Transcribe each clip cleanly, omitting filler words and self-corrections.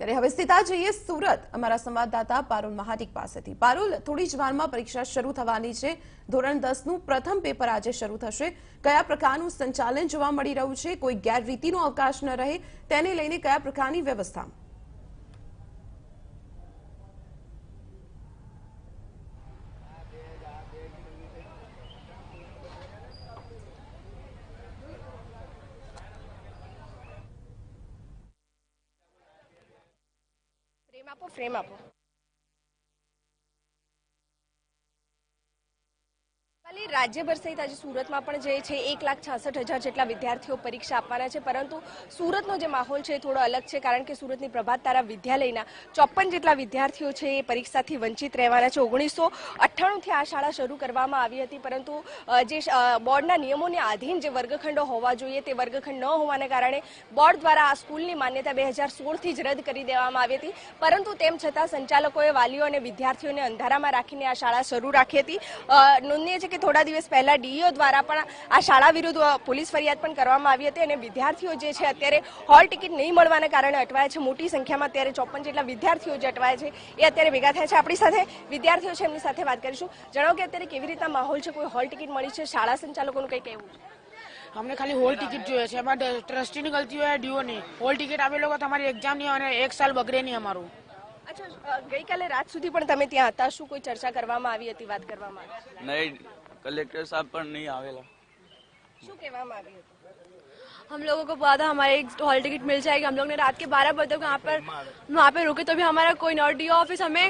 ત્યારે હવે સીધા જઈએ સુરત અમારા સંવાદદાતા પારુલ મહાટિક પાસેથી। પારુલ, થોડી જ વારમાં પરીક્ષા શરૂ થવાની છે। ધોરણ 10 નું પ્રથમ પેપર આજે શરૂ થશે। કયા પ્રકારનું સંચાલન જોવા મળી રહ્યું છે? કોઈ ગેરરીતિનો અવકાશ ન રહે તેને લઈને કયા પ્રકારની વ્યવસ્થા? फ्रेम आपो राज्यभर सहित आज सूरत में 1,66,000 જેટલા વિદ્યાર્થીઓ પરીક્ષા આપવાના છે, પરંતુ સુરતનો જે માહોલ છે થોડો અલગ છે, કારણ કે સુરતની પ્રભાત તારા વિદ્યાલયના 54 જેટલા વિદ્યાર્થીઓ છે એ પરીક્ષાથી વંચિત રહેવાના છે। 1998 થી આ શાળા શરૂ કરવામાં આવી હતી, પરંતુ જે બોર્ડના નિયમોને આધીન જે વર્ગખંડો હોવા જોઈએ તે વર્ગખંડ ન હોવાને કારણે બોર્ડ દ્વારા આ સ્કૂલની માન્યતા 2016 થી જ રદ કરી દેવામાં આવી હતી। પરંતુ તેમ છતાં સંચાલકોએ વાલીઓ અને વિદ્યાર્થીઓને અંધારામાં રાખીને આ શાળા શરૂ રાખી હતી। નોંધનીય છે કે થોડા દિવસ પહેલા ડીઈઓ દ્વારા પણ આ શાળા વિરુદ્ધ પોલીસ ફરિયાદ પણ કરવામાં આવી હતી અને વિદ્યાર્થીઓ જે છે અત્યારે હોલ ટિકિટ નહીં મળવાના કારણે અટવાયા છે। મોટી સંખ્યામાં અત્યારે 54 જેટલા વિદ્યાર્થીઓ જે અટવાયા છે એ અત્યારે ભેગા થયા છે। આપણી સાથે વિદ્યાર્થીઓ છે, એમની સાથે વાત કરીશું। જણાવો કે અત્યારે કેવી રીતના માહોલ છે? કોઈ હોલ ટિકિટ મળી છે? શાળા સંચાલકોનું કંઈ કહેવું છે? हमने खाली होल टिकट जो है एम ट्रस्टी ની गलती है, डीओ नहीं। होल टिकट आप लोग हमारी एग्जाम नहीं और 1 साल बगड़े नहीं हमारू। अच्छा, गईकाले रात સુધી પણ તમે ત્યાં હતા, શું કોઈ ચર્ચા કરવામાં આવી હતી, વાત કરવામાં આવી? नहीं, कलेक्टर साहब पर नहीं आवेला। શું કહેવામાં આવ્યું હતું? हम लोगों को पता था हमारे एक हॉल टिकट मिल जाएगी। हम लोग ने रात के 12 बजे तक वहाँ पे रुके, तो भी हमारा कोई नॉट डी ऑफिस हमें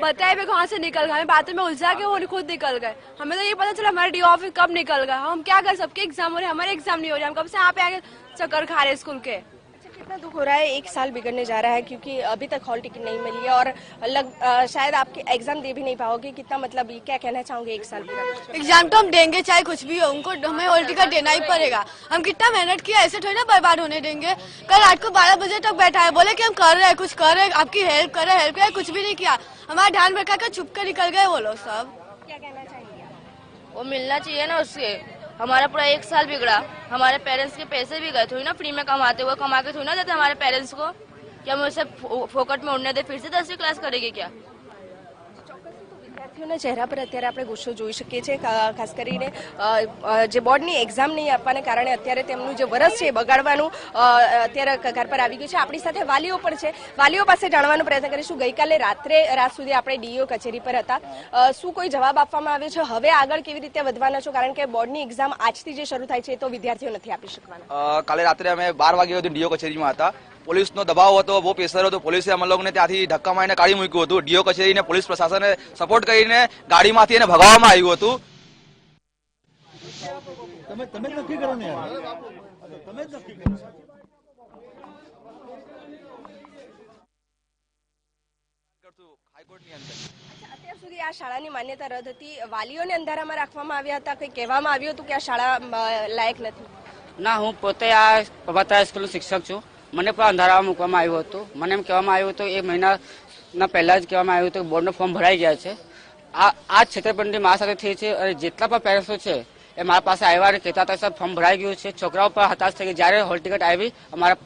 बताए भी कहाँ से निकल गए। हमें बातों में उलझा के वो खुद निकल गए। हमें तो ये पता चला हमारे डी ऑफिस कब निकल गए। हम क्या कर, सबके एग्जाम हो रहे, हमारे एग्जाम नहीं हो रहे। हम कब से यहाँ पे आके चक्कर खा रहे स्कूल के। कितना दुख हो रहा है? 1 साल बिगड़ने जा रहा है क्योंकि अभी तक हॉल टिकट नहीं मिली है और शायद आपके एग्जाम दे भी नहीं पाओगे। कितना मतलब क्या कहना चाहोगे? 1 साल पूरा एग्जाम तो हम देंगे चाहे कुछ भी हो, उनको हमें हॉल टिकट देना ही पड़ेगा। हम कितना मेहनत किया, ऐसे थोड़ी ना बर्बाद होने देंगे। कल रात को 12 बजे तक बैठा है, बोले कि हम कर रहे हैं, कुछ कर रहे हैं, आपकी हेल्प कर रहे हैं, कुछ भी नहीं किया। हमारा ध्यान रखा कर छुप कर निकल गए वो लोग सब। क्या कहना चाहेंगे? वो मिलना चाहिए ना उससे। हमारा पूरा 1 साल बिगड़ा, हमारे पेरेंट्स के पैसे भी गए। थोड़ी ना फ्री में कमाते हुए कमा के थोड़ी ना देते हमारे पेरेंट्स को। क्या हम उसे फोकट में उड़ने दे? फिर से 10वीं क्लास करेगी क्या? વિદ્યાર્થીઓના ચહેરા પર અત્યારે આપણે ગુસ્સો જોઈ શકીએ છીએ, ખાસ કરીને જે બોર્ડની એક્ઝામ નહીં આપવાને કારણે અત્યારે તેમનું જે વર્ષ છે બગાડવાનું અત્યારે કગાર પર આવી ગયું છે। આપણી સાથે વાલીઓ પણ છે, વાલીઓ પાસે જાણવાનો પ્રયત્ન કરીશું। ગઈકાલે રાત સુધી આપણે ડીઈઓ કચેરી પર હતા, શું કોઈ જવાબ આપવામાં આવ્યો છે? હવે આગળ કેવી રીતે વધવાના છો? કારણ કે બોર્ડની એક્ઝામ આજથી જે શરૂ થાય છે એ તો વિદ્યાર્થીઓ નથી આપી શકવાના। કાલે રાત્રે અમે 12 વાગ્યા સુધી ડીઓ કચેરીમાં હતા। પોલીસનો દબાવ હતો, બહુ પ્રેશર હતો। પોલીસે અમે લોકોને ત્યાંથી ધક્કા મારીને કાઢી મૂક્યું હતું। ડીઓ કચેરીને પોલીસ પ્રશાસને સપોર્ટ કરીને ગાડીમાંથી એને ભગાવવામાં આવ્યું હતું। તમે નક્કી કરો ને યાર, તમે જ નક્કી કરો। અત્યાર સુધી આ શાળાની માન્યતા રદ હતી, વાલીઓને અંધારામાં રાખવામાં આવ્યા હતા, કંઈ કહેવામાં આવ્યું હતું કે આ શાળા લાયક નથી? ના, હું પોતે આ પ્રભાત સ્કૂલનો શિક્ષક છું। મને પણ અંધારામાં મૂકવામાં આવ્યું હતું। મને એમ કહેવામાં આવ્યું હતું, 1 મહિનાના પહેલા જ કહેવામાં આવ્યું હતું કે બોર્ડનું ફોર્મ ભરાઈ ગયા છે। આ છેતરપિંડી મારા સાથે થઈ છે અને જેટલા પણ પેરેન્ટ્સો છે એ મારા પાસે આવ્યા અને કહેતા હતા સર ફોર્મ ભરાઈ ગયું છે। છોકરાઓ પણ હતાશ થઈ ગયા। જ્યારે હોલ ટિકિટ આવી અમારા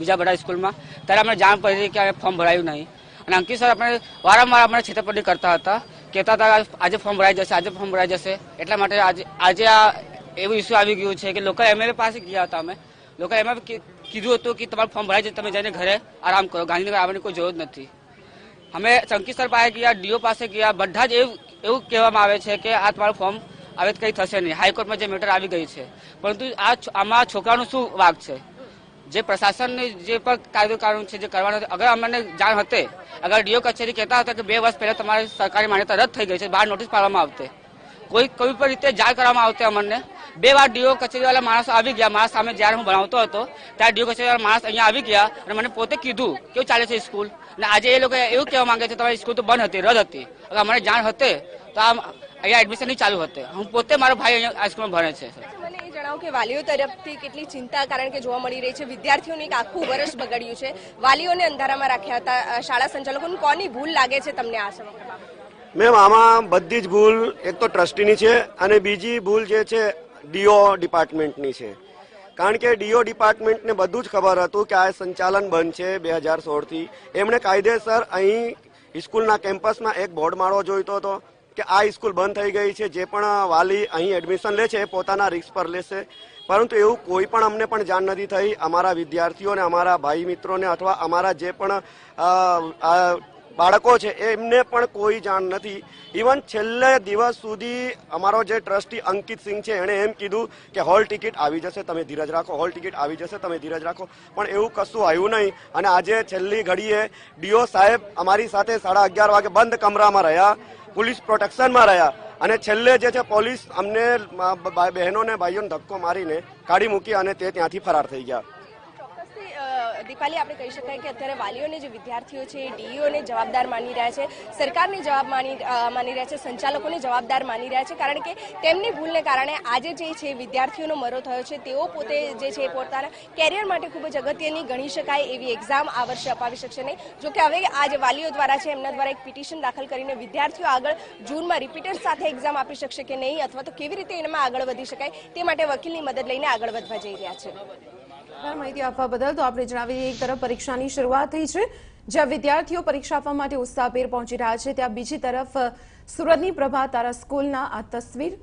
બીજા બધા સ્કૂલમાં, ત્યારે અમને જાણ પડી કે અમે ફોર્મ ભરાયું નહીં। અને અંકિત સર આપણે વારંવાર અમને છેતરપિંડી કરતા હતા, કહેતા હતા આજે ફોર્મ ભરાઈ જશે, આજે ફોર્મ ભરાઈ જશે। એટલા માટે આજે આ એવું ઇસ્યુ આવી ગયું છે કે લોકલ એમએલએ પાસે ગયા હતા। અમે લોકલ એમએલએ કીધું હતું કે તમારું ફોર્મ ભરાઈ જશે, તમે જઈને ઘરે આરામ કરો, ગાંધીનગર આવવાની કોઈ જરૂર નથી। અમે અંકિત સર પાસે ગયા, ડીઓ પાસે ગયા, બધા જ એવું કહેવામાં આવે છે કે આ તમારું ફોર્મ હવે કંઈ થશે નહીં। હાઈકોર્ટમાં જે મેટર આવી ગઈ છે, પરંતુ આમાં છોકરાનું શું વાંક છે? જે પ્રશાસનની જે પણ કાયદો કાનૂન છે જે કરવાનું, અગર અમને જાણ હતી, અગર ડીઓ કચેરી કહેતા હતા કે 2 વર્ષ પહેલા તમારી સરકારી માન્યતા રદ થઈ ગઈ છે, બહાર નોટિસ પાડવામાં આવતી, કોઈ પણ રીતે જાણ કરવામાં આવતી અમને। 2 વાર ડીઓ કચેરીવાળા માણસો આવી ગયા મારા સામે। જ્યારે હું ભણાવતો હતો ત્યારે ડીઓ કચેરીવાળા માણસ અહીંયા આવી ગયા અને મને પોતે કીધું કેવું ચાલે છે સ્કૂલ। અને આજે એ લોકો એવું કહેવા માંગે છે તમારી સ્કૂલ તો બંધ હતી, રદ હતી। અગર અમને જાણ હતી તો અહીંયા એડમિશન નહીં ચાલુ હતી। હું પોતે, મારો ભાઈ અહીંયા આ સ્કૂલમાં ભણે છે। મને એ જણાવો કે વાલીઓ તરફથી કેટલી ચિંતા કારણ કે જોવા મળી રહી છે? વિદ્યાર્થીઓને એક આખું વર્ષ બગડ્યું છે, વાલીઓને અંધારામાં રાખ્યા હતા। શાળા સંચાલકોની કોની ભૂલ લાગે છે તમને આ સમગ્ર? મેમ, આમાં બધી જ ભૂલ એક તો ટ્રસ્ટીની છે અને બીજી ભૂલ જે છે ડીઓ ડિપાર્ટમેન્ટની છે। કારણ કે ડીઓ ડિપાર્ટમેન્ટને બધું જ ખબર હતું કે આ સંચાલન બંધ છે 2016થી. એમણે કાયદેસર અહીં સ્કૂલના કેમ્પસમાં એક બોર્ડ મારવો જોઈતો હતો કે આ સ્કૂલ બંધ થઈ ગઈ છે, જે પણ વાલી અહીં એડમિશન લે છે એ પોતાના રિસ્ક પર લેશે. પરંતુ એવું કોઈ પણ અમને પણ જાણ નથી થઈ, અમારા વિદ્યાર્થીઓને, અમારા ભાઈ મિત્રોને અથવા અમારા જે પણ બાળકો છે એમને પણ કોઈ જાણ નથી. ઇવન છેલ્લે દિવસ સુધી અમારો જે ટ્રસ્ટી અંકિત સિંહ છે એણે એમ કીધું કે હોલ ટિકિટ આવી જશે, તમે ધીરજ રાખો, હોલ ટિકિટ આવી જશે, તમે ધીરજ રાખો, પણ એવું કશું આવ્યું નહીં. અને આજે છેલ્લી ઘડીએ ડીઓ સાહેબ અમારી સાથે 11:30 વાગે બંધ કમરામાં રહ્યા, પોલીસ પ્રોટેક્શનમાં રહ્યા, અને છેલ્લે જે છે પોલીસ અમને બહેનોને ભાઈઓને ધક્કો મારીને કાઢી મૂકી અને તે ત્યાંથી ફરાર થઈ ગયા. દીપાલી, આપણે કહી શકાય કે અત્યારે વાલીઓને જે વિદ્યાર્થીઓ છે ડીઈઓને જવાબદાર માની રહ્યા છે, સરકારને જવાબ માની રહ્યા છે, સંચાલકોને જવાબદાર માની રહ્યા છે, કારણ કે તેમની ભૂલને કારણે આજે જે છે વિદ્યાર્થીઓનો મરો થયો છે. તેઓ પોતે જે છે પોતાના કેરિયર માટે ખૂબ જ અગત્યની ગણી શકાય એવી એક્ઝામ આ વર્ષે અપાવી શકશે નહીં. જોકે હવે આ જે વાલીઓ દ્વારા છે એમના દ્વારા એક પિટિશન દાખલ કરીને વિદ્યાર્થીઓ આગળ જૂનમાં રિપીટર સાથે એક્ઝામ આપી શકશે કે નહીં, અથવા તો કેવી રીતે એમાં આગળ વધી શકાય તે માટે વકીલની મદદ લઈને આગળ વધવા જઈ રહ્યા છે. માહિતી આપવા બદલ. તો આપણે જણાવીએ, એક તરફ પરીક્ષાની શરૂઆત થઈ છે, જ્યાં વિદ્યાર્થીઓ પરીક્ષા આપવા માટે ઉત્સાહભેર પહોંચી રહ્યા છે, ત્યાં બીજી તરફ સુરતની પ્રભાત તારા સ્કૂલના આ તસવીર